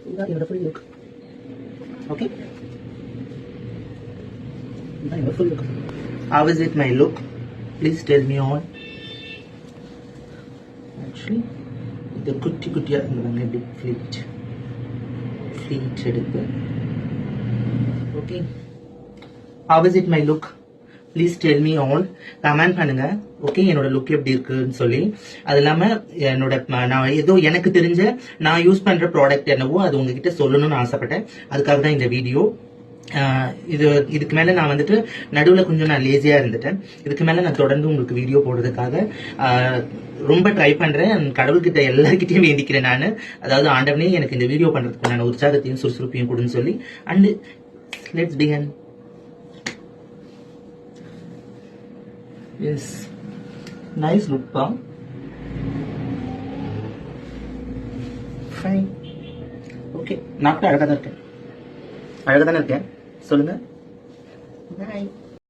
இதுதான் என்னோட full look. Okay, இதுதான் என்னோட full look. How is it my look? Please tell me all. Actually, இது குட்டி குட்டியா இருந்தவங்க இப்படி ஃப்ளீட் எடுத்து. Okay, how is it my look? Please tell me all. Comment பண்ணுங்க. ஓகே, என்னோட லுக் எப்படி இருக்குன்னு சொல்லி. அது இல்லாம என்னோட நான் ஏதோ எனக்கு தெரிஞ்ச நான் யூஸ் பண்ற ப்ராடக்ட் என்னவோ அது உங்ககிட்ட சொல்லணும்னு ஆசைப்பட்டேன். அதுக்காக தான் இந்த வீடியோ. இதுக்கு மேல நான் வந்துட்டு நடுவில் கொஞ்சம் நான் லேசியா இருந்துட்டேன். இதுக்கு மேல நான் தொடர்ந்து உங்களுக்கு வீடியோ போடுறதுக்காக ரொம்ப ட்ரை பண்றேன். கடவுள்கிட்ட எல்லார்கிட்டையும் வேண்டிக்கிறேன் நான். அதாவது ஆண்டவனே எனக்கு இந்த வீடியோ பண்றதுக்கு நான் உற்சாகத்தையும் சுறுசுறுப்பையும் கொடுன்னு சொல்லி. And let's begin. Yes, nice look, pa. Fine. Okay, நான் அழகா தான் இருக்கேன். சொல்லுங்க. Bye.